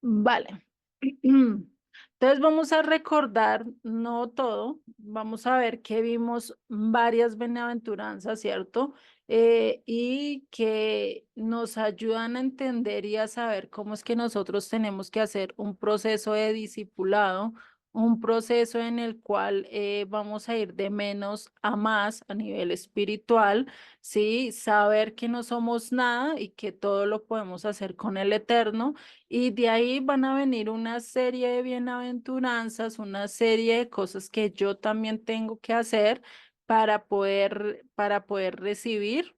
Vale. Entonces vamos a recordar, no todo, vamos a ver que vimos varias bienaventuranzas, ¿cierto? Y que nos ayudan a entender y a saber cómo es que nosotros tenemos que hacer un proceso de discipulado, un proceso en el cual vamos a ir de menos a más a nivel espiritual, ¿sí? Saber que no somos nada y que todo lo podemos hacer con el Eterno y de ahí van a venir una serie de bienaventuranzas, una serie de cosas que yo también tengo que hacer para poder recibir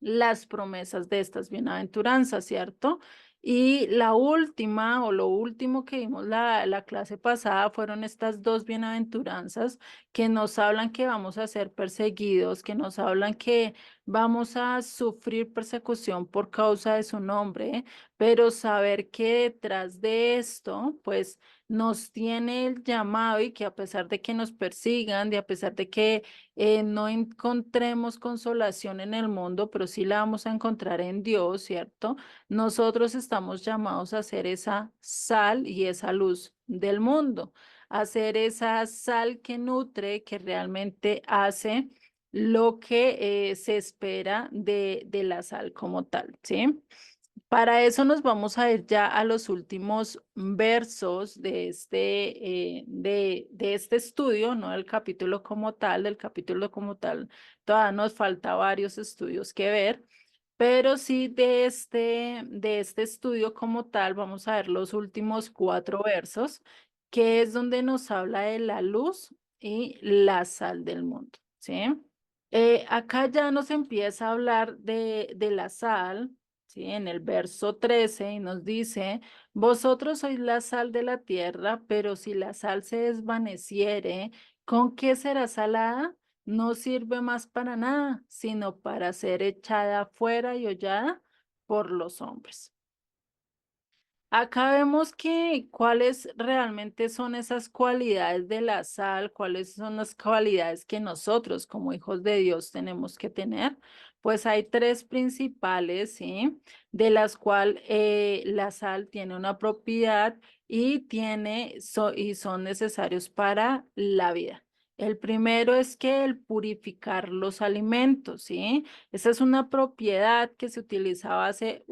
las promesas de estas bienaventuranzas, ¿cierto? Y la última o lo último que vimos la clase pasada fueron estas dos bienaventuranzas que nos hablan que vamos a ser perseguidos, que nos hablan que vamos a sufrir persecución por causa de su nombre, pero saber que detrás de esto, pues nos tiene el llamado y que a pesar de que nos persigan, de a pesar de que no encontremos consolación en el mundo, pero sí la vamos a encontrar en Dios, ¿cierto? Nosotros estamos llamados a ser esa sal y esa luz del mundo, a ser esa sal que nutre, que realmente hace lo que se espera de la sal como tal, ¿sí? Para eso nos vamos a ir ya a los últimos versos de este estudio, no del capítulo como tal, del capítulo como tal. Todavía nos falta varios estudios que ver, pero sí de este estudio como tal, vamos a ver los últimos cuatro versos, que es donde nos habla de la luz y la sal del mundo, ¿sí? Acá ya nos empieza a hablar de la sal, ¿sí? En el verso 13 y nos dice, vosotros sois la sal de la tierra, pero si la sal se desvaneciere, ¿con qué será salada? No sirve más para nada, sino para ser echada fuera y hollada por los hombres. Acá vemos que cuáles realmente son esas cualidades de la sal, cuáles son las cualidades que nosotros como hijos de Dios tenemos que tener. Pues hay tres principales, ¿sí? De las cuales la sal tiene una propiedad y y son necesarios para la vida. El primero es que el purificar los alimentos, ¿sí? Esa es una propiedad que se utilizaba hace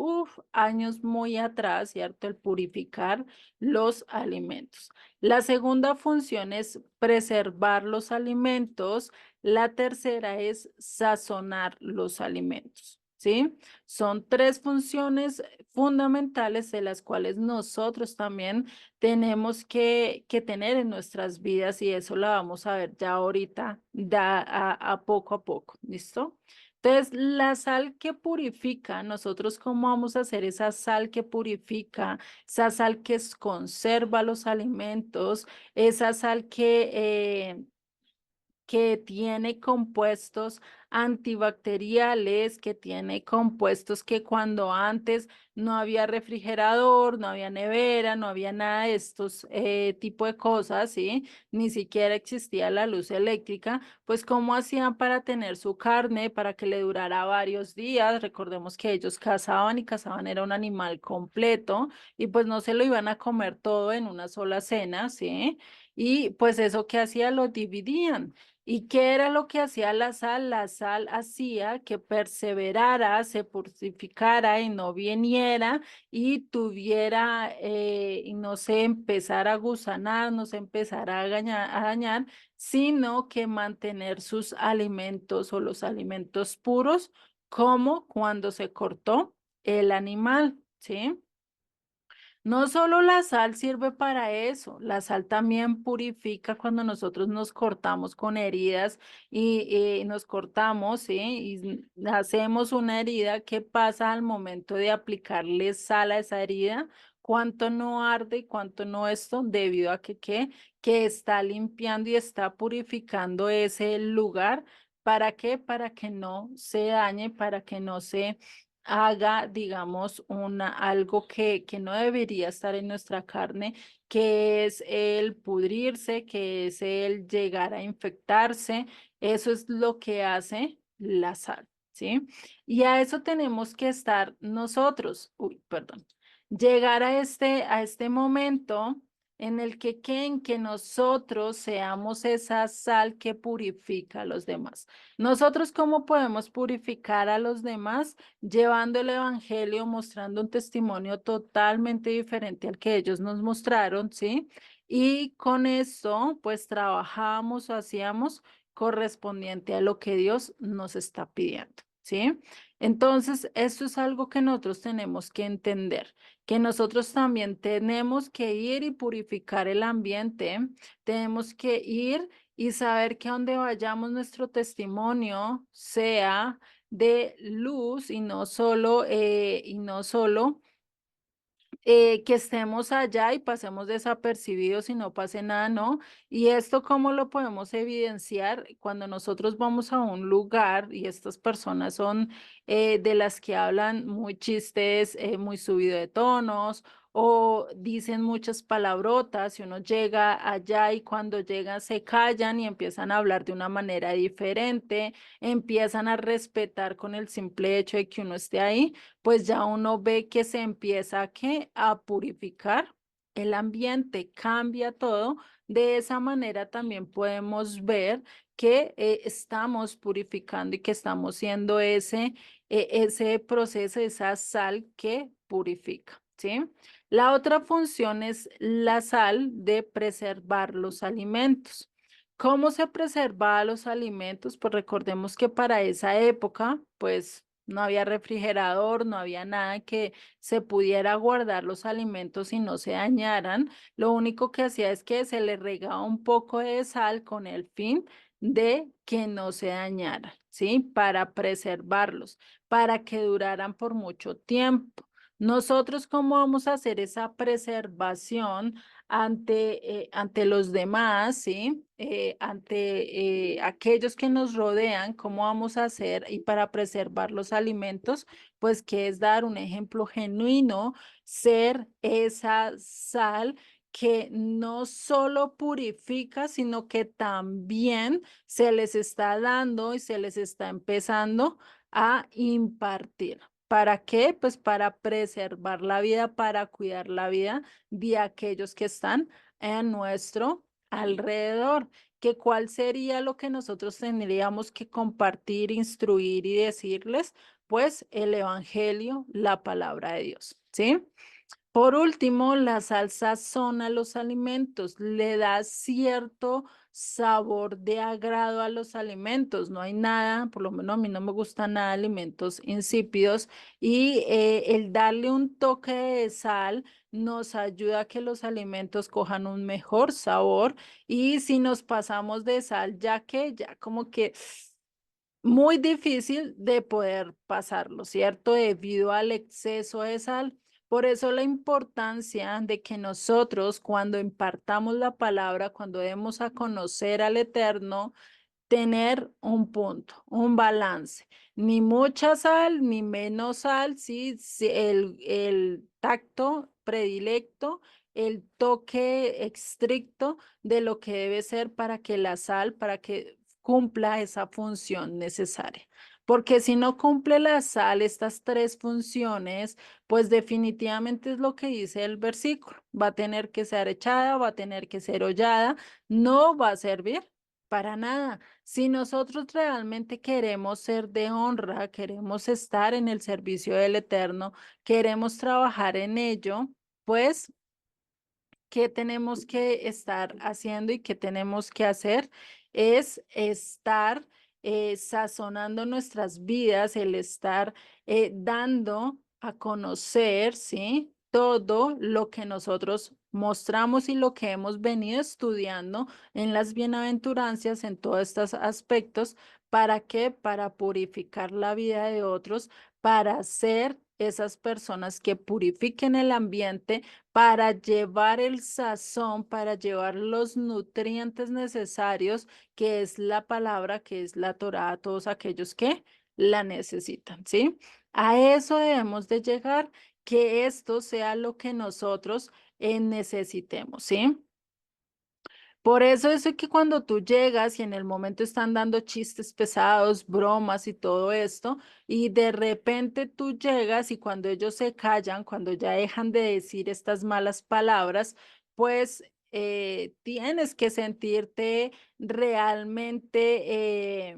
años muy atrás, ¿cierto? El purificar los alimentos. La segunda función es preservar los alimentos. La tercera es sazonar los alimentos, ¿sí? Son tres funciones fundamentales de las cuales nosotros también tenemos que tener en nuestras vidas y eso lo vamos a ver ya ahorita, a poco a poco, ¿listo? Entonces, la sal que purifica, nosotros cómo vamos a hacer esa sal que purifica, esa sal que conserva los alimentos, esa sal que tiene compuestos antibacteriales, que tiene compuestos que cuando antes no había refrigerador, no había nevera, no había nada de estos tipo de cosas, ¿sí? Ni siquiera existía la luz eléctrica, pues ¿cómo hacían para tener su carne, para que le durara varios días? Recordemos que ellos cazaban y cazaban era un animal completo y pues no se lo iban a comer todo en una sola cena, ¿sí? Y pues eso que hacía lo dividían. ¿Y qué era lo que hacía la sal? La sal hacía que perseverara, se purificara y no viniera y tuviera, y no se empezara a gusanar, no se empezara a dañar, sino que mantener sus alimentos o los alimentos puros, como cuando se cortó el animal, ¿sí? No solo la sal sirve para eso, la sal también purifica cuando nosotros nos cortamos con heridas y nos cortamos, ¿sí? Y hacemos una herida. ¿Qué pasa al momento de aplicarle sal a esa herida? ¿Cuánto no arde y cuánto no esto? Debido a que está limpiando y está purificando ese lugar. ¿Para qué? Para que no se dañe, para que no se haga, digamos, algo que no debería estar en nuestra carne, que es el pudrirse, que es el llegar a infectarse. Eso es lo que hace la sal, ¿sí? Y a eso tenemos que estar nosotros. Uy, perdón. llegar a este momento en el que, en que nosotros seamos esa sal que purifica a los demás. Nosotros, ¿cómo podemos purificar a los demás? Llevando el evangelio, mostrando un testimonio totalmente diferente al que ellos nos mostraron, ¿sí? Y con eso, pues trabajamos o hacíamos correspondiente a lo que Dios nos está pidiendo, ¿sí? Entonces, esto es algo que nosotros tenemos que entender, que nosotros también tenemos que ir y purificar el ambiente, tenemos que ir y saber que donde vayamos nuestro testimonio sea de luz y no solo que estemos allá y pasemos desapercibidos y no pase nada, ¿no? Y esto, ¿cómo lo podemos evidenciar? Cuando nosotros vamos a un lugar y estas personas son de las que hablan muy chistes, muy subido de tonos o dicen muchas palabrotas y uno llega allá y cuando llegan se callan y empiezan a hablar de una manera diferente, empiezan a respetar con el simple hecho de que uno esté ahí, pues ya uno ve que se empieza a purificar el ambiente, cambia todo. De esa manera también podemos ver que estamos purificando y que estamos siendo ese proceso, esa sal que purifica, ¿sí? La otra función es la sal de preservar los alimentos. ¿Cómo se preservaba los alimentos? Pues recordemos que para esa época, pues no había refrigerador, no había nada que se pudiera guardar los alimentos y no se dañaran. Lo único que hacía es que se le regaba un poco de sal con el fin de que no se dañaran, ¿sí? Para preservarlos, para que duraran por mucho tiempo. Nosotros, ¿cómo vamos a hacer esa preservación ante los demás, ¿sí? Ante aquellos que nos rodean, ¿cómo vamos a hacer? Y para preservar los alimentos, pues que es dar un ejemplo genuino, ser esa sal que no solo purifica, sino que también se les está dando y se les está empezando a impartir. ¿Para qué? Pues para preservar la vida, para cuidar la vida de aquellos que están en nuestro alrededor. ¿Que cuál sería lo que nosotros tendríamos que compartir, instruir y decirles? Pues el evangelio, la palabra de Dios, ¿sí? Por último, la sal sazona los alimentos, le da cierto sabor de agrado a los alimentos. No hay nada, por lo menos a mí no me gustan nada alimentos insípidos y el darle un toque de sal nos ayuda a que los alimentos cojan un mejor sabor y si nos pasamos de sal, ya que ya como que muy difícil de poder pasarlo, ¿cierto? Debido al exceso de sal. Por eso la importancia de que nosotros cuando impartamos la palabra, cuando demos a conocer al Eterno, tener un punto, un balance, ni mucha sal, ni menos sal, ¿sí? Sí, el tacto predilecto, el toque estricto de lo que debe ser para que la sal, para que cumpla esa función necesaria. Porque si no cumple la sal estas tres funciones, pues definitivamente es lo que dice el versículo. Va a tener que ser echada, va a tener que ser hollada, no va a servir para nada. Si nosotros realmente queremos ser de honra, queremos estar en el servicio del Eterno, queremos trabajar en ello, pues, ¿qué tenemos que estar haciendo y qué tenemos que hacer? Es estar sazonando nuestras vidas, el estar dando a conocer, ¿sí? Todo lo que nosotros mostramos y lo que hemos venido estudiando en las bienaventuranzas, en todos estos aspectos. ¿Para qué? Para purificar la vida de otros, para ser esas personas que purifiquen el ambiente, para llevar el sazón, para llevar los nutrientes necesarios, que es la palabra, que es la Torá, a todos aquellos que la necesitan, ¿sí? A eso debemos de llegar, que esto sea lo que nosotros necesitemos, ¿sí? Por eso es que cuando tú llegas y en el momento están dando chistes pesados, bromas y todo esto, y de repente tú llegas y cuando ellos se callan, cuando ya dejan de decir estas malas palabras, pues tienes que sentirte realmente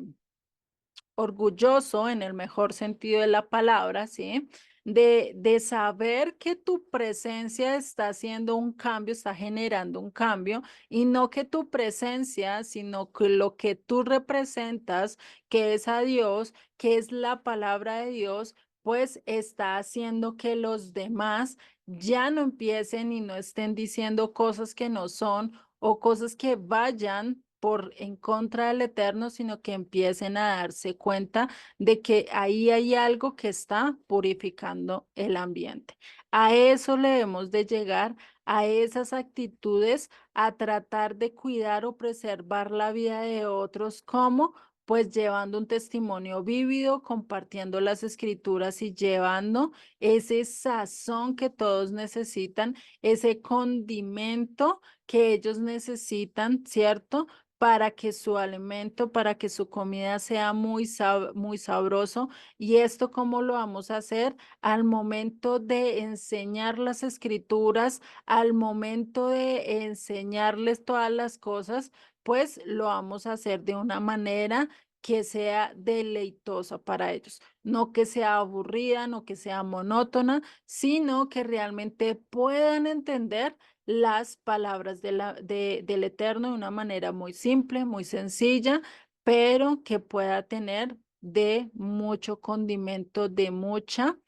orgulloso en el mejor sentido de la palabra, ¿sí? De saber que tu presencia está haciendo un cambio, está generando un cambio, y no que tu presencia, sino que lo que tú representas, que es a Dios, que es la palabra de Dios, pues está haciendo que los demás ya no empiecen y no estén diciendo cosas que no son o cosas que vayan por en contra del Eterno, sino que empiecen a darse cuenta de que ahí hay algo que está purificando el ambiente. A eso le debemos de llegar, a esas actitudes, a tratar de cuidar o preservar la vida de otros, como pues llevando un testimonio vívido, compartiendo las escrituras y llevando ese sazón que todos necesitan, ese condimento que ellos necesitan, ¿cierto? Para que su alimento, para que su comida sea muy sabroso. ¿Y esto cómo lo vamos a hacer? Al momento de enseñar las escrituras, al momento de enseñarles todas las cosas, pues lo vamos a hacer de una manera que sea deleitosa para ellos, no que sea aburrida, no que sea monótona, sino que realmente puedan entender las palabras del Eterno de una manera muy simple, muy sencilla, pero que pueda tener de mucho condimento, de mucha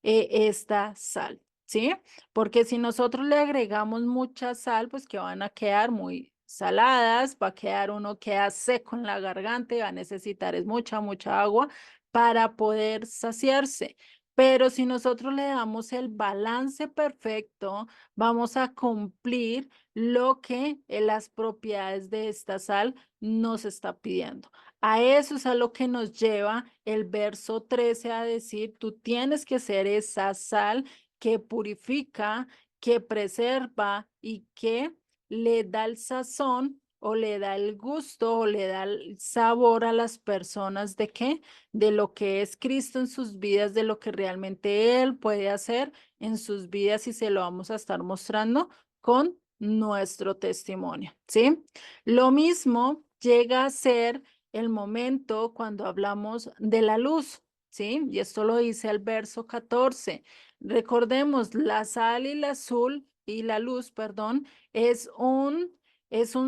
esta sal, ¿sí? Porque si nosotros le agregamos mucha sal, pues que van a quedar muy saladas, va a quedar uno queda seco en la garganta y va a necesitar es mucha agua para poder saciarse. Pero si nosotros le damos el balance perfecto, vamos a cumplir lo que las propiedades de esta sal nos está pidiendo. A eso es a lo que nos lleva el verso 13 a decir, tú tienes que ser esa sal que purifica, que preserva y que le da el sazón o le da el gusto o le da el sabor a las personas de qué, de lo que es Cristo en sus vidas, de lo que realmente Él puede hacer en sus vidas y se lo vamos a estar mostrando con nuestro testimonio, ¿sí? Lo mismo llega a ser el momento cuando hablamos de la luz, ¿sí? Y esto lo dice el verso 14. Recordemos, la sal y la azul y la luz, perdón, es un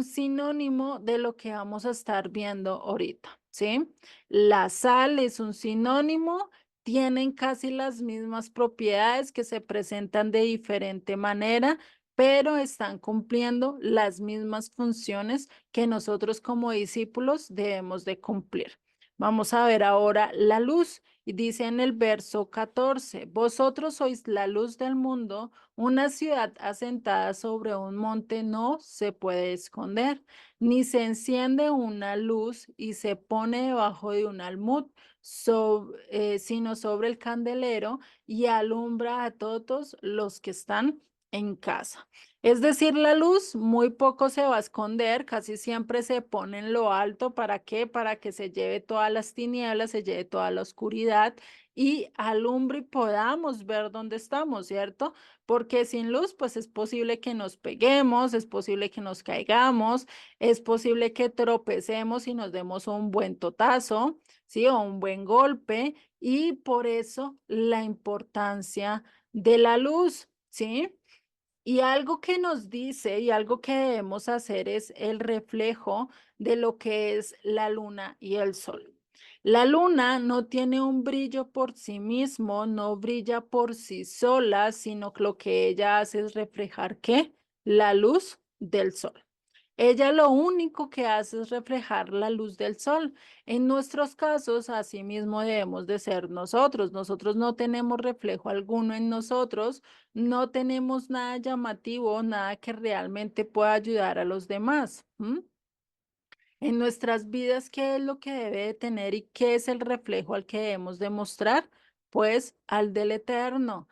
sinónimo de lo que vamos a estar viendo ahorita, ¿sí? La sal es un sinónimo, tienen casi las mismas propiedades que se presentan de diferente manera, pero están cumpliendo las mismas funciones que nosotros como discípulos debemos de cumplir. Vamos a ver ahora la luz. Y dice en el verso 14, vosotros sois la luz del mundo, una ciudad asentada sobre un monte no se puede esconder, ni se enciende una luz y se pone debajo de un almud, sino sobre el candelero y alumbra a todos los que están en casa. Es decir, la luz muy poco se va a esconder, casi siempre se pone en lo alto. ¿Para qué? Para que se lleve todas las tinieblas, se lleve toda la oscuridad y alumbre y podamos ver dónde estamos, ¿cierto? Porque sin luz, pues es posible que nos peguemos, es posible que nos caigamos, es posible que tropecemos y nos demos un buen totazo, ¿sí? O un buen golpe. Y por eso la importancia de la luz, ¿sí? Y algo que nos dice y algo que debemos hacer es el reflejo de lo que es la luna y el sol. La luna no tiene un brillo por sí mismo, no brilla por sí sola, sino que lo que ella hace es reflejar ¿qué? La luz del sol. Ella lo único que hace es reflejar la luz del sol. En nuestros casos, asimismo debemos de ser nosotros. Nosotros no tenemos reflejo alguno en nosotros, no tenemos nada llamativo, nada que realmente pueda ayudar a los demás. En nuestras vidas, ¿qué es lo que debe de tener y qué es el reflejo al que debemos demostrar? Pues al del Eterno.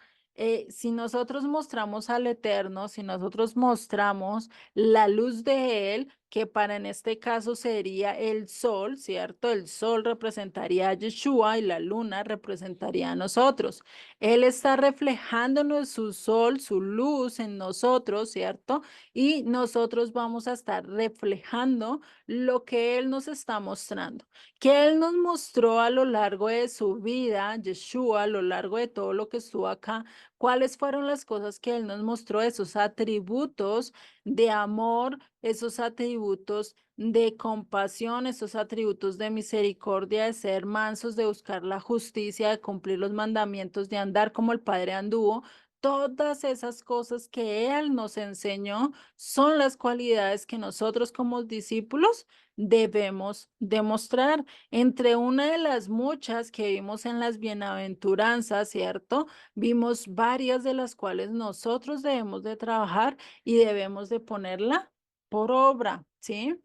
Si nosotros mostramos al Eterno, si nosotros mostramos la luz de Él, que para en este caso sería el sol, ¿cierto? El sol representaría a Yeshua y la luna representaría a nosotros. Él está reflejándonos su sol, su luz en nosotros, ¿cierto? Y nosotros vamos a estar reflejando lo que Él nos está mostrando, que Él nos mostró a lo largo de su vida, Yeshua, a lo largo de todo lo que estuvo acá, cuáles fueron las cosas que Él nos mostró, esos atributos de amor, esos atributos de compasión, esos atributos de misericordia, de ser mansos, de buscar la justicia, de cumplir los mandamientos, de andar como el Padre anduvo. Todas esas cosas que Él nos enseñó son las cualidades que nosotros como discípulos debemos demostrar. Entre una de las muchas que vimos en las bienaventuranzas, ¿cierto? Vimos varias de las cuales nosotros debemos de trabajar y debemos de ponerla por obra, ¿sí?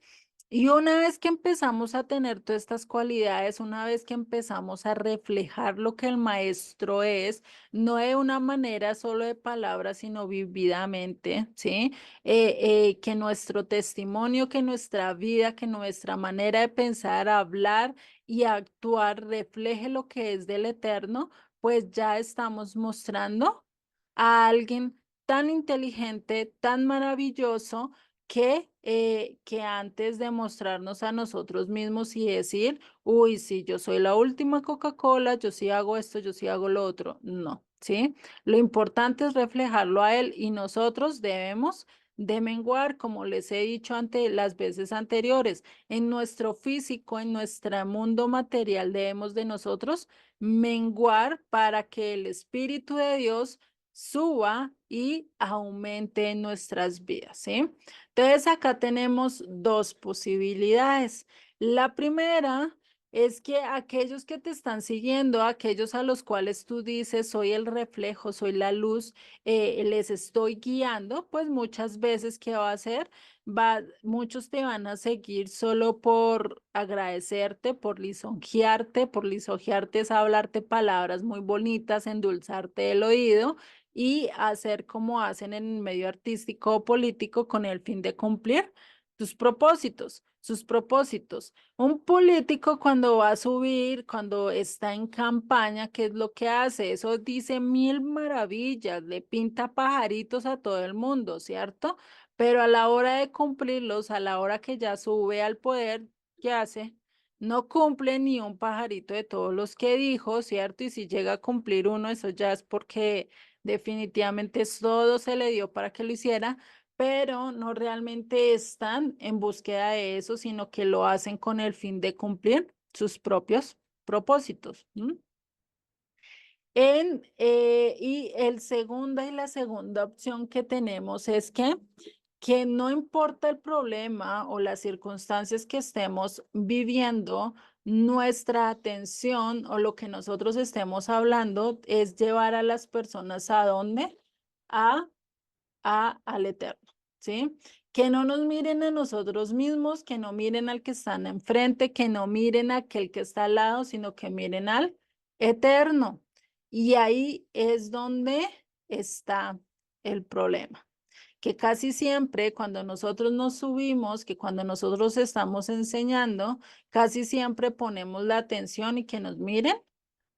Y una vez que empezamos a tener todas estas cualidades, una vez que empezamos a reflejar lo que el maestro es, no de una manera solo de palabras, sino vividamente, ¿sí? Que nuestro testimonio, que nuestra vida, que nuestra manera de pensar, hablar y actuar refleje lo que es del eterno, pues ya estamos mostrando a alguien tan inteligente, tan maravilloso, que antes de mostrarnos a nosotros mismos y decir, uy, sí, yo soy la última Coca-Cola, yo sí hago esto, yo sí hago lo otro. No, ¿sí? Lo importante es reflejarlo a él y nosotros debemos de menguar, como les he dicho ante las veces anteriores, en nuestro físico, en nuestro mundo material, debemos de nosotros menguar para que el Espíritu de Dios suba y aumente en nuestras vidas, ¿sí? Entonces acá tenemos dos posibilidades. La primera es que aquellos que te están siguiendo, aquellos a los cuales tú dices, soy el reflejo, soy la luz, les estoy guiando, pues muchas veces, ¿qué va a hacer? Muchos te van a seguir solo por agradecerte, por lisonjearte es hablarte palabras muy bonitas, endulzarte el oído y hacer como hacen en el medio artístico o político con el fin de cumplir tus propósitos, sus propósitos. Un político cuando va a subir, cuando está en campaña, ¿qué es lo que hace? Eso dice mil maravillas, le pinta pajaritos a todo el mundo, ¿cierto? Pero a la hora de cumplirlos, a la hora que ya sube al poder, ¿qué hace? No cumple ni un pajarito de todos los que dijo, ¿cierto? Y si llega a cumplir uno, eso ya es porque definitivamente todo se le dio para que lo hiciera, pero no realmente están en búsqueda de eso, sino que lo hacen con el fin de cumplir sus propios propósitos. ¿M? Y la segunda opción que tenemos es que no importa el problema o las circunstancias que estemos viviendo, nuestra atención o lo que nosotros estemos hablando es llevar a las personas a dónde? A, al eterno, ¿sí? Que no nos miren a nosotros mismos, que no miren al que están enfrente, que no miren a aquel que está al lado, sino que miren al eterno. Y ahí es donde está el problema, que casi siempre cuando nosotros nos subimos, que cuando nosotros estamos enseñando, casi siempre ponemos la atención y que nos miren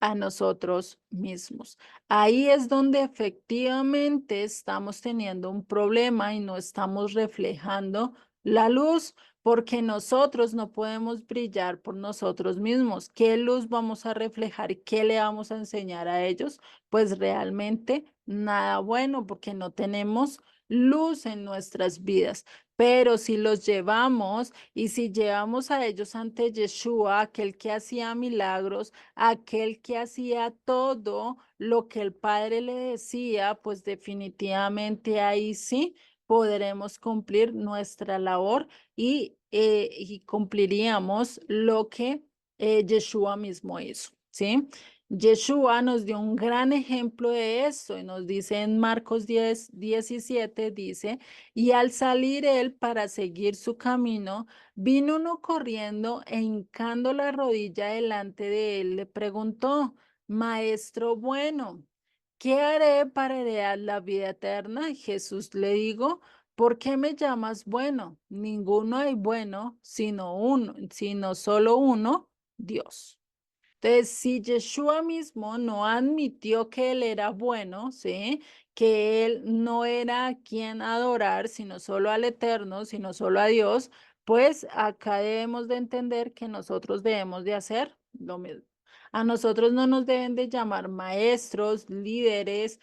a nosotros mismos. Ahí es donde efectivamente estamos teniendo un problema y no estamos reflejando la luz, porque nosotros no podemos brillar por nosotros mismos. ¿Qué luz vamos a reflejar y qué le vamos a enseñar a ellos? Pues realmente nada bueno, porque no tenemos luz en nuestras vidas. Pero si los llevamos y si llevamos a ellos ante Yeshua, aquel que hacía milagros, aquel que hacía todo lo que el Padre le decía, pues definitivamente ahí sí podremos cumplir nuestra labor y cumpliríamos lo que Yeshua mismo hizo, ¿sí? Yeshua nos dio un gran ejemplo de esto y nos dice en Marcos 10:17, dice, y al salir él para seguir su camino, vino uno corriendo e hincando la rodilla delante de él, le preguntó, Maestro bueno, ¿qué haré para heredar la vida eterna? Y Jesús le dijo, ¿Por qué me llamas bueno? Ninguno hay bueno, sino uno, sino solo uno, Dios. Entonces, si Yeshua mismo no admitió que él era bueno, ¿sí? Que él no era a quien adorar, sino solo al Eterno, sino solo a Dios, pues acá debemos de entender que nosotros debemos de hacer lo mismo. A nosotros no nos deben de llamar maestros, líderes,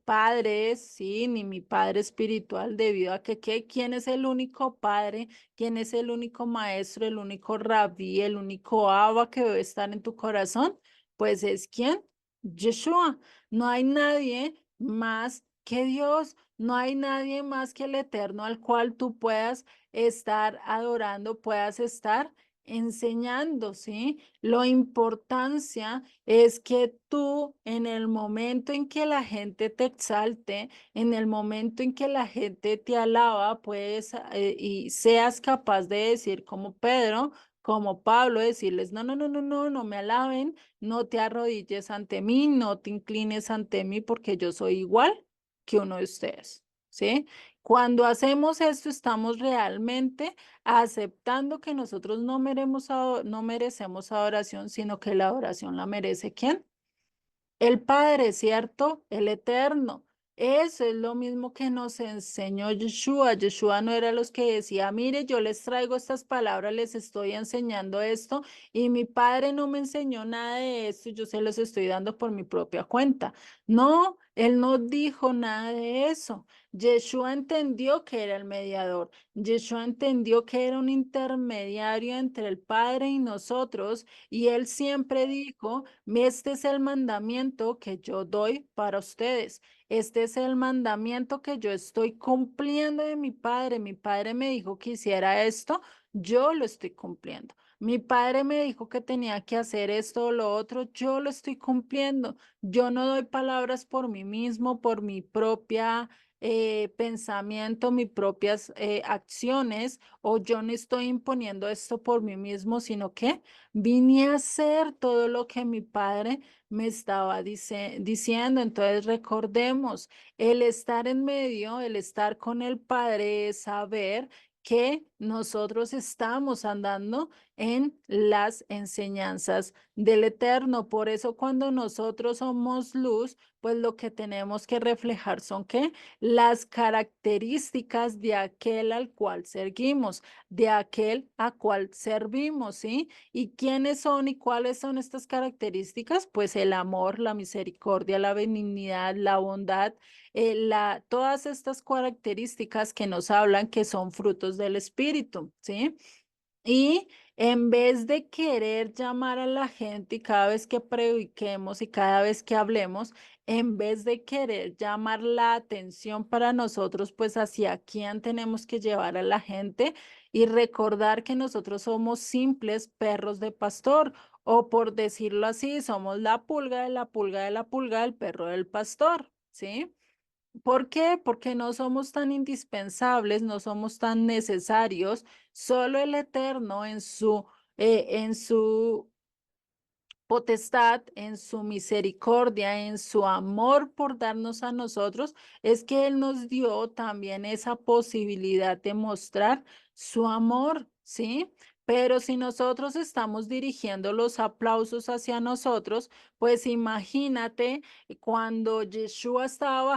padres, ¿sí? Ni mi padre espiritual, debido a que, ¿quién es el único padre? ¿Quién es el único maestro, el único rabí, el único Abba que debe estar en tu corazón? Pues es quién? Yeshua. No hay nadie más que Dios. No hay nadie más que el Eterno al cual tú puedas estar adorando, puedas estar enseñando, ¿sí? Lo importancia es que tú en el momento en que la gente te exalte, en el momento en que la gente te alaba, puedes y seas capaz de decir como Pedro, como Pablo, decirles, no, no, no, no, no, no me alaben, no te arrodilles ante mí, no te inclines ante mí, porque yo soy igual que uno de ustedes, ¿sí? Cuando hacemos esto, estamos realmente aceptando que nosotros no merecemos adoración, sino que la adoración la merece ¿quién? El Padre, ¿cierto? El Eterno. Eso es lo mismo que nos enseñó Yeshua. Yeshua no era los que decía, mire, yo les traigo estas palabras, les estoy enseñando esto y mi Padre no me enseñó nada de esto, yo se los estoy dando por mi propia cuenta. No, él no dijo nada de eso. Yeshua entendió que era el mediador. Yeshua entendió que era un intermediario entre el Padre y nosotros y él siempre dijo, este es el mandamiento que yo doy para ustedes. Este es el mandamiento que yo estoy cumpliendo de mi padre. Mi padre me dijo que hiciera esto, yo lo estoy cumpliendo. Mi padre me dijo que tenía que hacer esto o lo otro, yo lo estoy cumpliendo. Yo no doy palabras por mí mismo, por mi propia pensamiento, mis propias acciones, o yo no estoy imponiendo esto por mí mismo, sino que vine a hacer todo lo que mi padre me estaba diciendo. Entonces recordemos, el estar en medio, el estar con el Padre es saber que nosotros estamos andando en las enseñanzas del Eterno. Por eso cuando nosotros somos luz, pues lo que tenemos que reflejar son ¿qué? Las características de aquel al cual seguimos, de aquel a cual servimos, ¿sí? ¿Y quiénes son y cuáles son estas características? Pues el amor, la misericordia, la benignidad, la bondad, todas estas características que nos hablan que son frutos del Espíritu, ¿sí? Y en vez de querer llamar a la gente y cada vez que prediquemos y cada vez que hablemos, en vez de querer llamar la atención para nosotros, pues hacia quién tenemos que llevar a la gente y recordar que nosotros somos simples perros de pastor, o por decirlo así, somos la pulga de la pulga de la pulga del perro del pastor, ¿sí? ¿Por qué? Porque no somos tan indispensables, no somos tan necesarios. Solo el Eterno en su potestad, en su misericordia, en su amor por darnos a nosotros, es que Él nos dio también esa posibilidad de mostrar su amor, ¿sí? Pero si nosotros estamos dirigiendo los aplausos hacia nosotros, pues imagínate cuando Yeshua estaba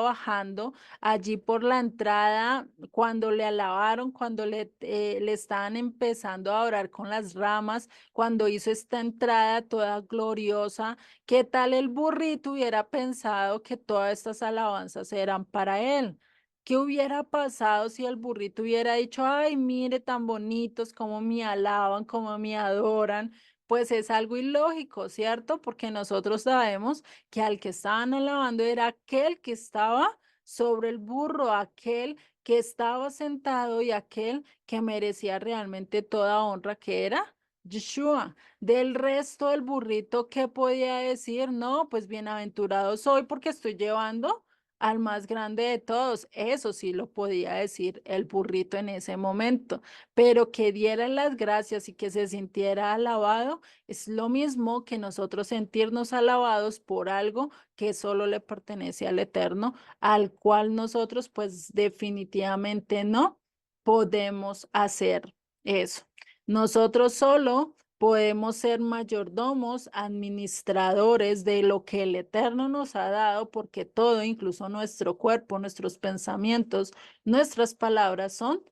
bajando allí por la entrada, cuando le alabaron, cuando le estaban empezando a adorar con las ramas, cuando hizo esta entrada toda gloriosa, ¿qué tal el burrito hubiera pensado que todas estas alabanzas eran para él? ¿Qué hubiera pasado si el burrito hubiera dicho, ay, mire tan bonitos, cómo me alaban, cómo me adoran? Pues es algo ilógico, ¿cierto? Porque nosotros sabemos que al que estaban alabando era aquel que estaba sobre el burro, aquel que estaba sentado y aquel que merecía realmente toda honra, que era Yeshua. Del resto del burrito, ¿qué podía decir? No, pues bienaventurado soy porque estoy llevando al más grande de todos. Eso sí lo podía decir el burrito en ese momento, pero que diera las gracias y que se sintiera alabado es lo mismo que nosotros sentirnos alabados por algo que solo le pertenece al Eterno, al cual nosotros pues definitivamente no podemos hacer eso. Nosotros solo podemos ser mayordomos, administradores de lo que el Eterno nos ha dado, porque todo, incluso nuestro cuerpo, nuestros pensamientos, nuestras palabras son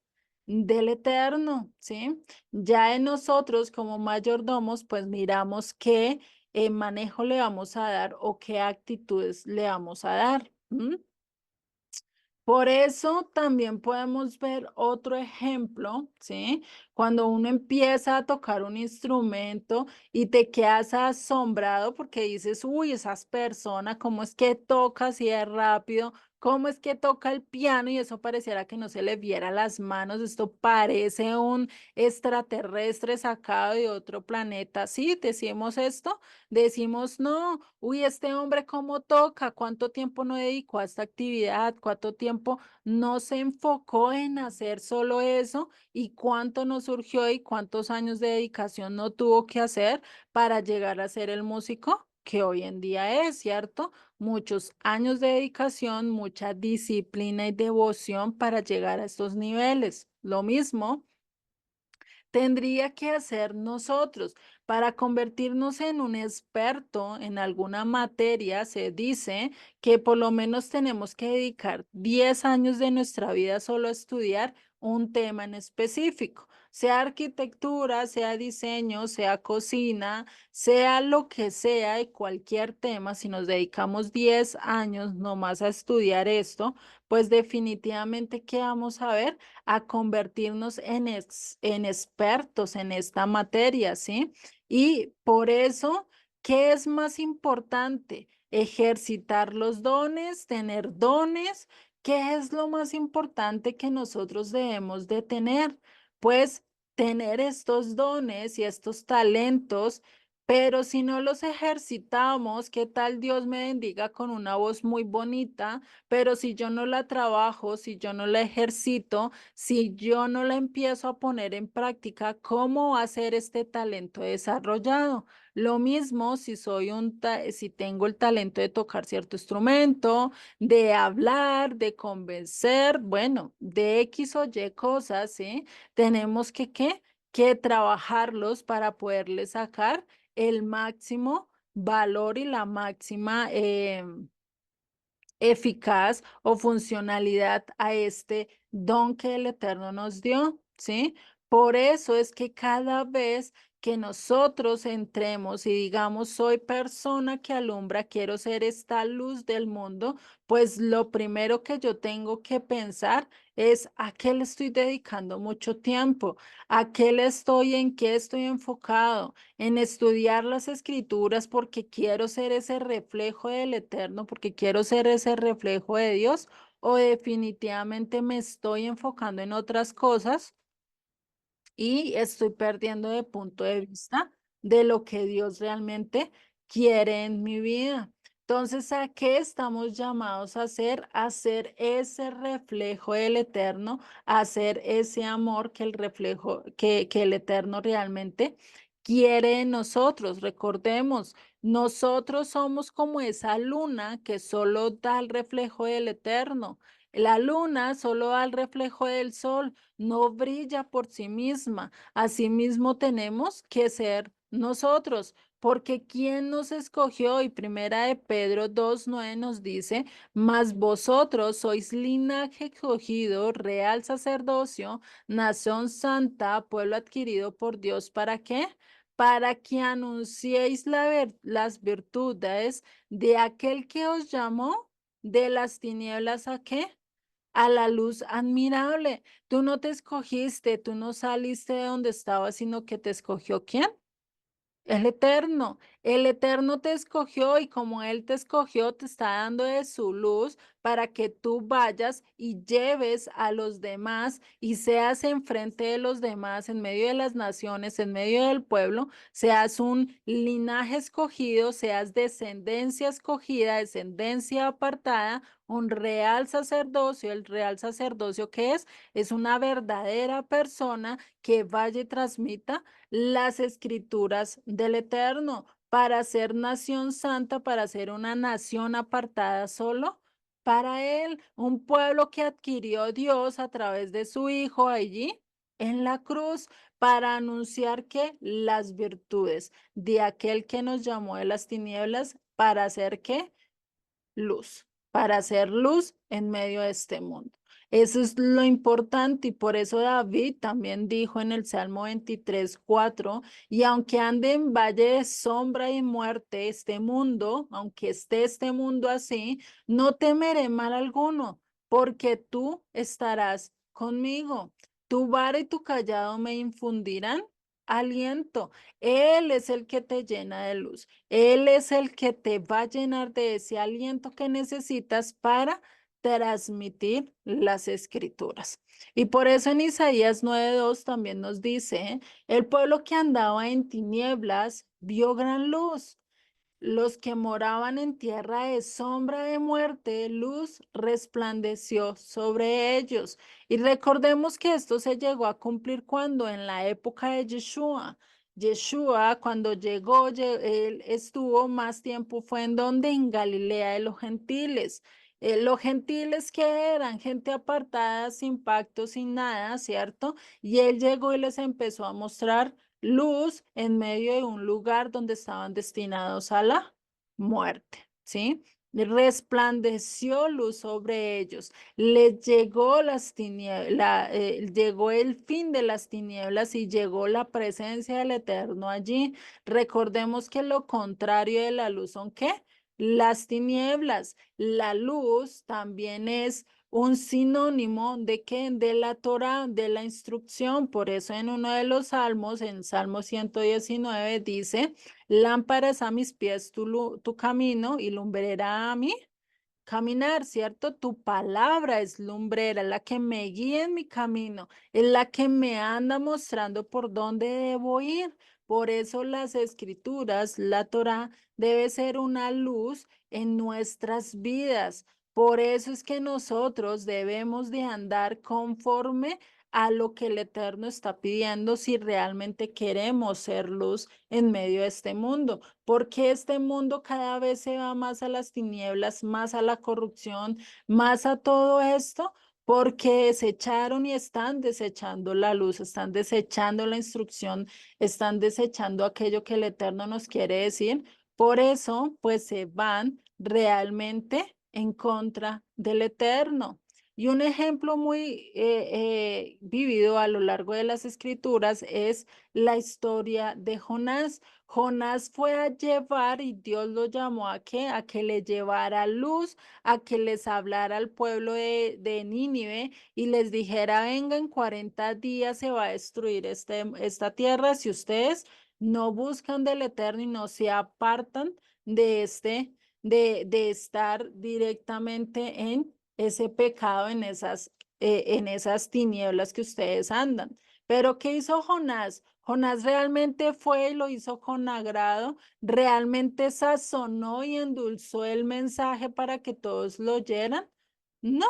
del Eterno, ¿sí? Ya en nosotros como mayordomos, pues miramos qué manejo le vamos a dar o qué actitudes le vamos a dar. ¿M? Por eso también podemos ver otro ejemplo, ¿sí? Cuando uno empieza a tocar un instrumento y te quedas asombrado porque dices, uy, esas personas, ¿cómo es que toca así de rápido? ¿Cómo es que toca el piano? Y eso pareciera que no se le viera las manos. Esto parece un extraterrestre sacado de otro planeta. ¿Sí? Decimos esto. Decimos, no, uy, este hombre cómo toca, cuánto tiempo no dedicó a esta actividad, cuánto tiempo no se enfocó en hacer solo eso y cuánto no surgió y cuántos años de dedicación no tuvo que hacer para llegar a ser el músico que hoy en día es, ¿cierto? Muchos años de dedicación, mucha disciplina y devoción para llegar a estos niveles. Lo mismo tendría que hacer nosotros para convertirnos en un experto en alguna materia. Se dice que por lo menos tenemos que dedicar 10 años de nuestra vida solo a estudiar un tema en específico, sea arquitectura, sea diseño, sea cocina, sea lo que sea de cualquier tema. Si nos dedicamos 10 años nomás a estudiar esto, pues definitivamente, ¿qué vamos a ver? A convertirnos en expertos en esta materia, ¿sí? Y por eso, ¿qué es más importante? Ejercitar los dones, tener dones. ¿Qué es lo más importante que nosotros debemos de tener? Pues tener estos dones y estos talentos, pero si no los ejercitamos, ¿qué tal Dios me bendiga con una voz muy bonita? Pero si yo no la trabajo, si yo no la ejercito, si yo no la empiezo a poner en práctica, ¿cómo va a ser este talento desarrollado? Lo mismo si si tengo el talento de tocar cierto instrumento, de hablar, de convencer, bueno, de X o Y cosas, ¿sí? Tenemos ¿qué? Que trabajarlos para poderle sacar el máximo valor y la máxima eficaz o funcionalidad a este don que el Eterno nos dio, ¿sí? Por eso es que cada vez que nosotros entremos y digamos, soy persona que alumbra, quiero ser esta luz del mundo, pues lo primero que yo tengo que pensar es a qué le estoy dedicando mucho tiempo, a qué le estoy, en qué estoy enfocado, en estudiar las escrituras porque quiero ser ese reflejo del Eterno, porque quiero ser ese reflejo de Dios, o definitivamente me estoy enfocando en otras cosas y estoy perdiendo de punto de vista de lo que Dios realmente quiere en mi vida. Entonces, ¿a qué estamos llamados a hacer? A ser ese reflejo del Eterno, a ser ese amor que el reflejo, que el Eterno realmente quiere en nosotros. Recordemos, nosotros somos como esa luna que solo da el reflejo del Eterno. La luna solo da el reflejo del sol, no brilla por sí misma. Asimismo tenemos que ser nosotros, porque ¿quién nos escogió? Y primera de Pedro 2:9 nos dice, mas vosotros sois linaje escogido, real sacerdocio, nación santa, pueblo adquirido por Dios. ¿Para qué? Para que anunciéis las virtudes de aquel que os llamó de las tinieblas ¿a qué? A la luz admirable. Tú no te escogiste, tú no saliste de donde estabas, sino que te escogió ¿quién? El Eterno. El Eterno te escogió y como Él te escogió, te está dando de su luz para que tú vayas y lleves a los demás y seas enfrente de los demás, en medio de las naciones, en medio del pueblo, seas un linaje escogido, seas descendencia escogida, descendencia apartada, un real sacerdocio. El real sacerdocio, ¿qué es? Es una verdadera persona que vaya y transmita las escrituras del Eterno para ser nación santa, para ser una nación apartada solo para Él, un pueblo que adquirió Dios a través de su Hijo allí en la cruz para anunciar que las virtudes de aquel que nos llamó de las tinieblas para hacer que luz, para hacer luz en medio de este mundo. Eso es lo importante y por eso David también dijo en el Salmo 23:4, y aunque ande en valle de sombra y muerte este mundo, aunque esté este mundo así, no temeré mal alguno, porque tú estarás conmigo. Tu vara y tu callado me infundirán aliento. Él es el que te llena de luz. Él es el que te va a llenar de ese aliento que necesitas para transmitir las escrituras. Y por eso en Isaías 9:2 también nos dice, el pueblo que andaba en tinieblas vio gran luz. Los que moraban en tierra de sombra de muerte, luz resplandeció sobre ellos. Y recordemos que esto se llegó a cumplir cuando en la época de Yeshua. Yeshua, cuando llegó, él estuvo más tiempo, fue en donde, en Galilea de los gentiles. Los gentiles que eran gente apartada, sin pacto, sin nada, ¿cierto? Y él llegó y les empezó a mostrar luz en medio de un lugar donde estaban destinados a la muerte, ¿sí? Resplandeció luz sobre ellos, les llegó las tinieblas, llegó el fin de las tinieblas y llegó la presencia del Eterno allí. Recordemos que lo contrario de la luz son ¿qué? Las tinieblas. La luz también es un sinónimo de que de la Torá, de la instrucción. Por eso en uno de los salmos, en Salmo 119, dice, lámparas a mis pies tu camino y lumbrera a mí caminar, ¿cierto? Tu palabra es lumbrera, la que me guía en mi camino, es la que me anda mostrando por dónde debo ir. Por eso las escrituras, la Torá, debe ser una luz en nuestras vidas. Por eso es que nosotros debemos de andar conforme a lo que el Eterno está pidiendo si realmente queremos ser luz en medio de este mundo. Porque este mundo cada vez se va más a las tinieblas, más a la corrupción, más a todo esto, porque desecharon y están desechando la luz, están desechando la instrucción, están desechando aquello que el Eterno nos quiere decir. Por eso, pues se van realmente en contra del Eterno. Y un ejemplo muy vivido a lo largo de las escrituras es la historia de Jonás. Jonás fue a llevar y Dios lo llamó a qué? A que le llevara luz, a que les hablara al pueblo de Nínive y les dijera, venga, en 40 días se va a destruir esta tierra si ustedes no buscan del Eterno y no se apartan de de estar directamente en ese pecado, en esas tinieblas que ustedes andan. Pero ¿qué hizo Jonás? Jonás realmente fue y lo hizo con agrado, realmente sazonó y endulzó el mensaje para que todos lo oyeran. No,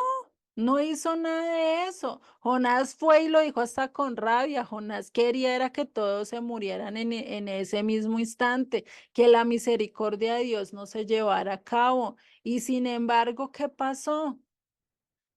no hizo nada de eso. Jonás fue y lo dijo hasta con rabia. Jonás quería era que todos se murieran en ese mismo instante, que la misericordia de Dios no se llevara a cabo. Y sin embargo, ¿qué pasó?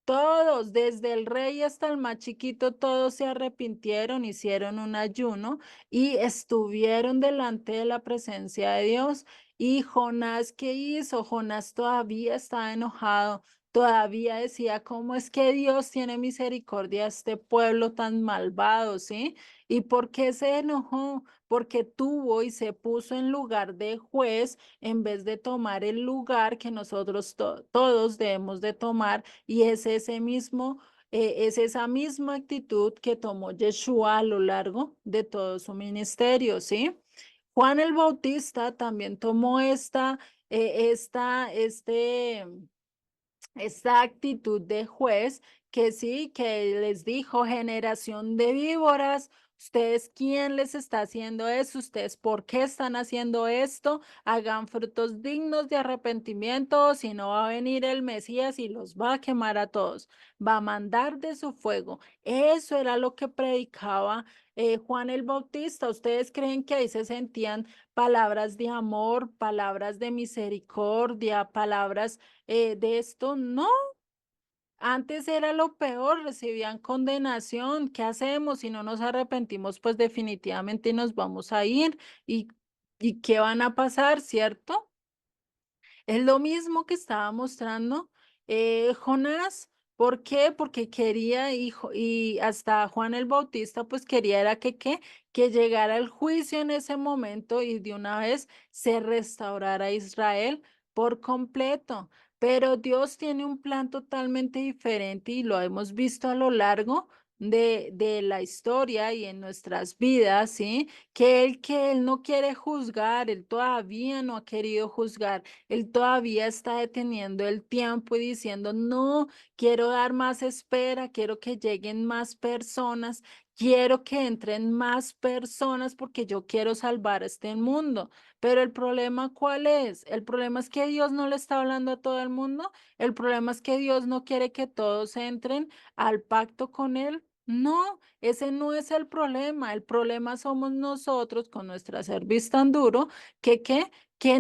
Todos, desde el rey hasta el más chiquito, todos se arrepintieron, hicieron un ayuno y estuvieron delante de la presencia de Dios. Y Jonás, ¿qué hizo? Jonás todavía estaba enojado, todavía decía, ¿cómo es que Dios tiene misericordia a este pueblo tan malvado, sí? ¿Y por qué se enojó? Porque tuvo y se puso en lugar de juez en vez de tomar el lugar que nosotros todos debemos de tomar y es es esa misma actitud que tomó Yeshua a lo largo de todo su ministerio, ¿sí? Juan el Bautista también tomó esta actitud de juez que sí, que les dijo, generación de víboras, ¿ustedes quién les está haciendo eso? ¿Ustedes por qué están haciendo esto? Hagan frutos dignos de arrepentimiento, o si no va a venir el Mesías y los va a quemar a todos, va a mandar de su fuego. Eso era lo que predicaba Juan el Bautista. ¿Ustedes creen que ahí se sentían palabras de amor, palabras de misericordia, palabras de esto? No, antes era lo peor, recibían condenación. ¿Qué hacemos si no nos arrepentimos? Pues definitivamente nos vamos a ir. ¿Y qué van a pasar, cierto? Es lo mismo que estaba mostrando Jonás. ¿Por qué? Porque quería, y hasta Juan el Bautista, pues quería era que llegara el juicio en ese momento y de una vez se restaurara Israel por completo. Pero Dios tiene un plan totalmente diferente y lo hemos visto a lo largo de la historia y en nuestras vidas, ¿sí? Que él no quiere juzgar, él todavía no ha querido juzgar. Él todavía está deteniendo el tiempo y diciendo, no, quiero dar más espera, quiero que lleguen más personas, quiero que entren más personas porque yo quiero salvar este mundo. Pero el problema, ¿cuál es? El problema es que Dios no le está hablando a todo el mundo. El problema es que Dios no quiere que todos entren al pacto con Él. No, ese no es el problema. El problema somos nosotros con nuestra cerviz tan duro que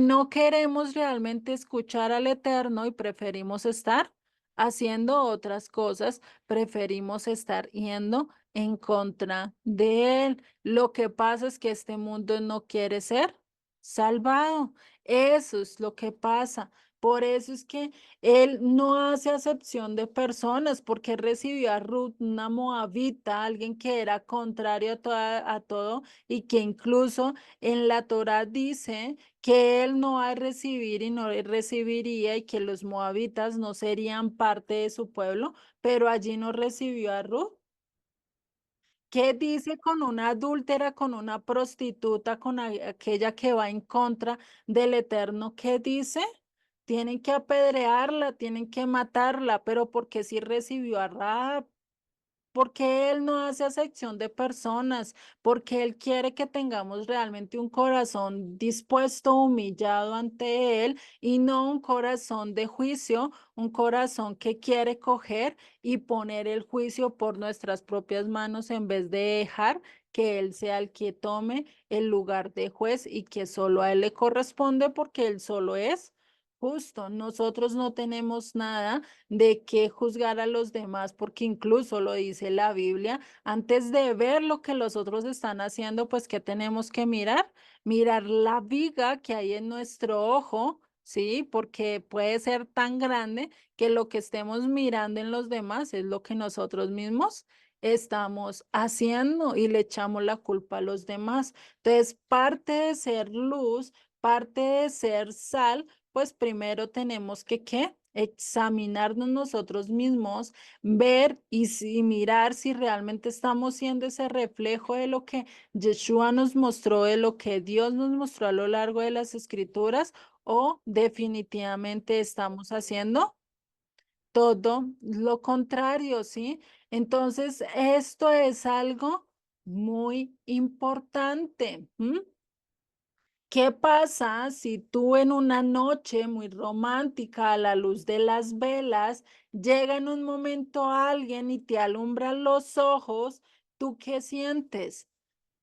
no queremos realmente escuchar al Eterno y preferimos estar haciendo otras cosas, preferimos estar yendo en contra de Él. Lo que pasa es que este mundo no quiere ser salvado. Eso es lo que pasa. Por eso es que Él no hace acepción de personas, porque recibió a Ruth, una moabita, alguien que era contrario a todo y que incluso en la Torá dice que él no va a recibir y no recibiría y que los moabitas no serían parte de su pueblo, pero allí no recibió a Ruth. ¿Qué dice con una adúltera, con una prostituta, con aquella que va en contra del Eterno? ¿Qué dice? Tienen que apedrearla, tienen que matarla, pero porque sí recibió a Rahab, porque Él no hace acepción de personas, porque Él quiere que tengamos realmente un corazón dispuesto, humillado ante Él y no un corazón de juicio, un corazón que quiere coger y poner el juicio por nuestras propias manos en vez de dejar que Él sea el que tome el lugar de juez y que solo a Él le corresponde porque Él solo es justo. Nosotros no tenemos nada de qué juzgar a los demás, porque incluso lo dice la Biblia, antes de ver lo que los otros están haciendo, pues ¿qué tenemos que mirar? Mirar la viga que hay en nuestro ojo, ¿sí? Porque puede ser tan grande que lo que estemos mirando en los demás es lo que nosotros mismos estamos haciendo y le echamos la culpa a los demás. Entonces, parte de ser luz, parte de ser sal, pues primero tenemos que, ¿qué? Examinarnos nosotros mismos, ver y mirar si realmente estamos siendo ese reflejo de lo que Yeshua nos mostró, de lo que Dios nos mostró a lo largo de las escrituras, o definitivamente estamos haciendo todo lo contrario, ¿sí? Entonces, esto es algo muy importante. ¿Qué pasa si tú en una noche muy romántica a la luz de las velas llega en un momento alguien y te alumbra los ojos? ¿Tú qué sientes?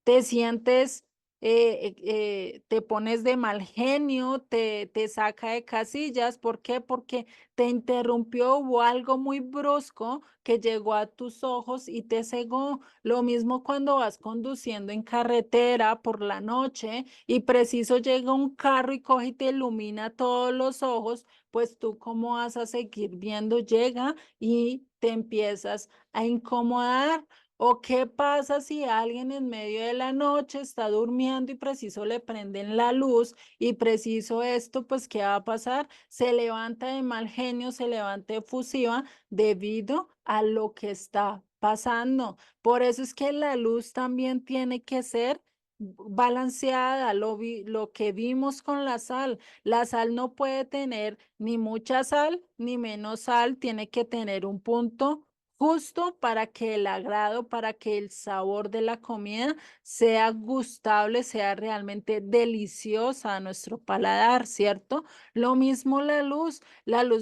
Te sientes, te pones de mal genio, te saca de casillas. ¿Por qué? Porque te interrumpió, hubo algo muy brusco que llegó a tus ojos y te cegó. Lo mismo cuando vas conduciendo en carretera por la noche y preciso llega un carro y coge y te ilumina todos los ojos, pues tú cómo vas a seguir viendo, llega y te empiezas a incomodar. ¿O qué pasa si alguien en medio de la noche está durmiendo y preciso le prenden la luz y preciso esto, pues qué va a pasar? Se levanta de mal genio, se levanta efusiva debido a lo que está pasando. Por eso es que la luz también tiene que ser balanceada, lo que vimos con la sal. La sal no puede tener ni mucha sal ni menos sal, tiene que tener un punto justo para que el agrado, para que el sabor de la comida sea gustable, sea realmente deliciosa a nuestro paladar, ¿cierto? Lo mismo la luz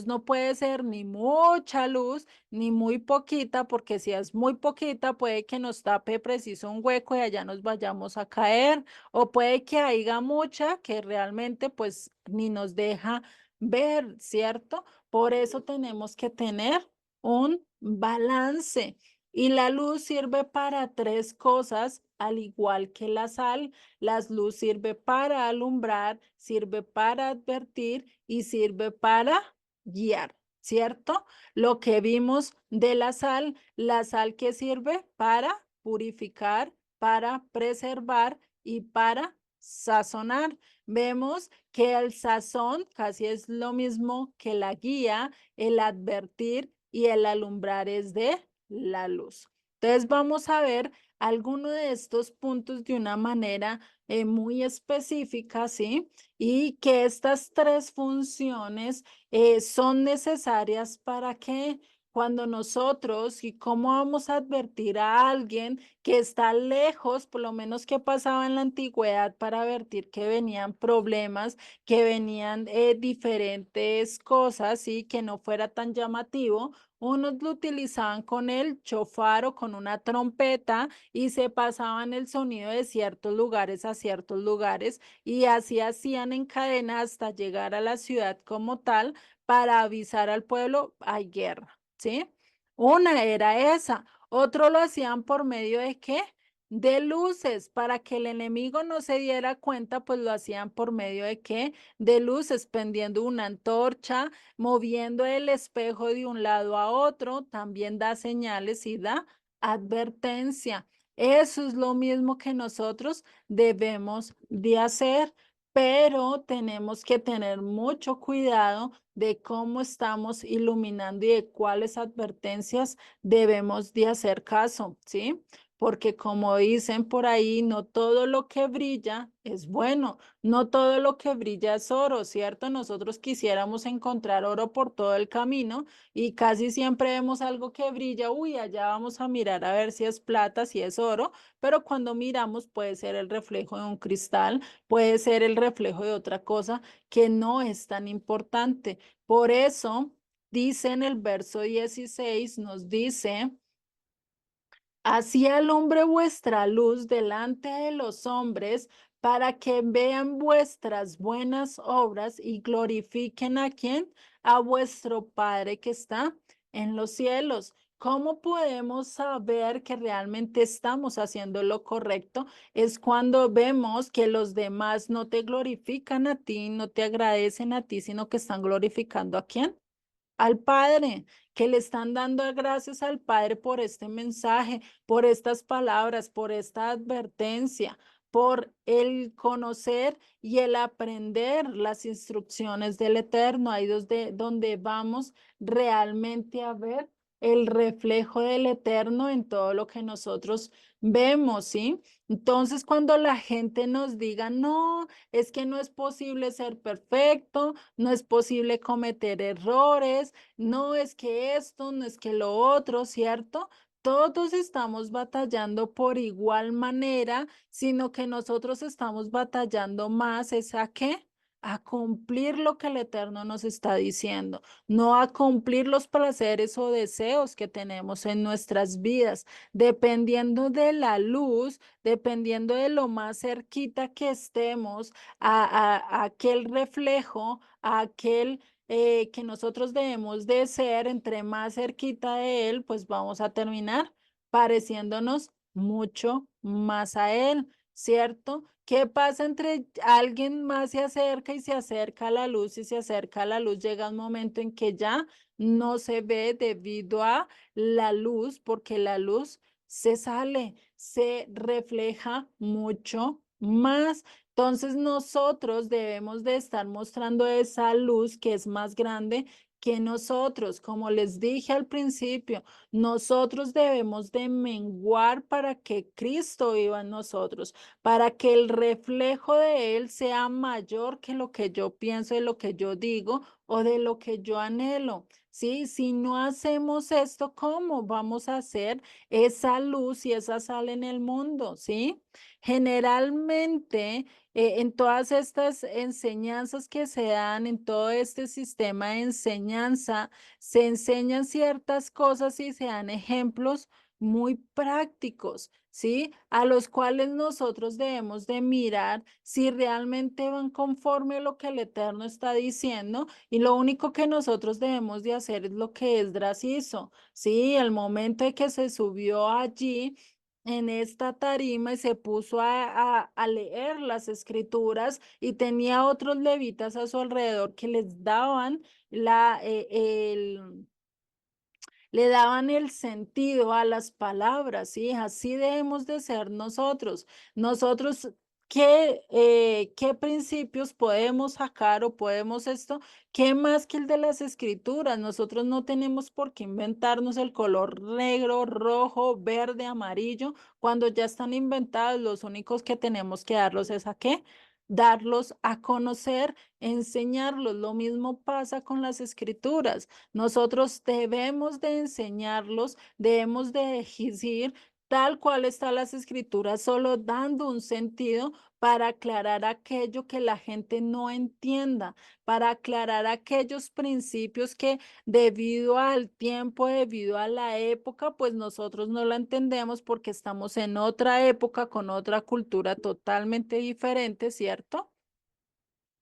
no puede ser ni mucha luz ni muy poquita, porque si es muy poquita puede que nos tape preciso un hueco y allá nos vayamos a caer, o puede que haya mucha que realmente pues ni nos deja ver, ¿cierto? Por eso tenemos que tener un balance. Y la luz sirve para tres cosas, al igual que la sal. La luz sirve para alumbrar, sirve para advertir y sirve para guiar, ¿cierto? Lo que vimos de la sal que sirve para purificar, para preservar y para sazonar. Vemos que el sazón casi es lo mismo que la guía, el advertir y el alumbrar es de la luz. Entonces vamos a ver alguno de estos puntos de una manera muy específica, ¿sí? Y que estas tres funciones son necesarias para que cuando nosotros y cómo vamos a advertir a alguien que está lejos, por lo menos que pasaba en la antigüedad para advertir que venían problemas, que venían diferentes cosas y que no fuera tan llamativo. Unos lo utilizaban con el chofar o con una trompeta y se pasaban el sonido de ciertos lugares a ciertos lugares y así hacían en cadena hasta llegar a la ciudad como tal para avisar al pueblo, hay guerra, ¿sí? Una era esa. Otro lo hacían por medio de qué? De luces, para que el enemigo no se diera cuenta, pues lo hacían por medio de qué? De luces, prendiendo una antorcha, moviendo el espejo de un lado a otro, también da señales y da advertencia. Eso es lo mismo que nosotros debemos de hacer, pero tenemos que tener mucho cuidado de cómo estamos iluminando y de cuáles advertencias debemos de hacer caso, ¿sí? Porque como dicen por ahí, no todo lo que brilla es bueno, no todo lo que brilla es oro, ¿cierto? Nosotros quisiéramos encontrar oro por todo el camino y casi siempre vemos algo que brilla, uy, allá vamos a mirar a ver si es plata, si es oro, pero cuando miramos puede ser el reflejo de un cristal, puede ser el reflejo de otra cosa que no es tan importante. Por eso dice en el verso 16, nos dice, así alumbre vuestra luz delante de los hombres para que vean vuestras buenas obras y glorifiquen a quién, a vuestro Padre que está en los cielos. ¿Cómo podemos saber que realmente estamos haciendo lo correcto? Es cuando vemos que los demás no te glorifican a ti, no te agradecen a ti, sino que están glorificando a quién, al Padre, que le están dando gracias al Padre por este mensaje, por estas palabras, por esta advertencia, por el conocer y el aprender las instrucciones del Eterno. Ahí donde vamos realmente a ver el reflejo del Eterno en todo lo que nosotros vemos, ¿sí? Entonces, cuando la gente nos diga, no, es que no es posible ser perfecto, no es posible cometer errores, no es que esto, no es que lo otro, ¿cierto? Todos estamos batallando por igual manera, sino que nosotros estamos batallando más, ¿es a qué? A cumplir lo que el Eterno nos está diciendo, no a cumplir los placeres o deseos que tenemos en nuestras vidas, dependiendo de la luz, dependiendo de lo más cerquita que estemos a aquel reflejo, a aquel que nosotros debemos de ser, entre más cerquita de Él, pues vamos a terminar pareciéndonos mucho más a Él, ¿cierto? ¿Qué pasa entre alguien más se acerca y se acerca a la luz y se acerca a la luz? Llega un momento en que ya no se ve debido a la luz, porque la luz se sale, se refleja mucho más. Entonces nosotros debemos de estar mostrando esa luz que es más grande que nosotros, como les dije al principio, nosotros debemos de menguar para que Cristo viva en nosotros, para que el reflejo de Él sea mayor que lo que yo pienso, de lo que yo digo o de lo que yo anhelo. ¿Sí? Si no hacemos esto, ¿cómo vamos a hacer esa luz y esa sal en el mundo? ¿Sí? Generalmente, en todas estas enseñanzas que se dan, en todo este sistema de enseñanza, se enseñan ciertas cosas y se dan ejemplos muy prácticos, ¿sí? A los cuales nosotros debemos de mirar si realmente van conforme a lo que el Eterno está diciendo, y lo único que nosotros debemos de hacer es lo que Esdras hizo, ¿sí? El momento en que se subió allí en esta tarima y se puso a leer las escrituras, y tenía otros levitas a su alrededor que les daban la, le daban el sentido a las palabras, ¿sí? Así debemos de ser nosotros. Nosotros, ¿qué principios podemos sacar o podemos esto? ¿Qué más que el de las escrituras? Nosotros no tenemos por qué inventarnos el color negro, rojo, verde, amarillo, cuando ya están inventados. Los únicos que tenemos que darlos es a qué, darlos a conocer, enseñarlos. Lo mismo pasa con las escrituras. Nosotros debemos de enseñarlos, debemos de decir tal cual está las escrituras, solo dando un sentido para aclarar aquello que la gente no entienda, para aclarar aquellos principios que debido al tiempo, debido a la época, pues nosotros no la entendemos porque estamos en otra época, con otra cultura totalmente diferente, ¿cierto?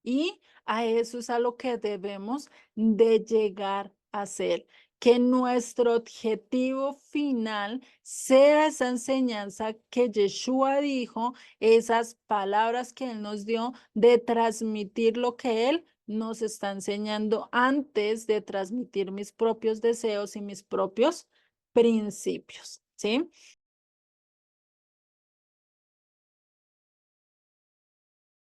Y a eso es a lo que debemos de llegar a ser, que nuestro objetivo final sea esa enseñanza que Yeshua dijo, esas palabras que Él nos dio, de transmitir lo que Él nos está enseñando antes de transmitir mis propios deseos y mis propios principios, ¿sí?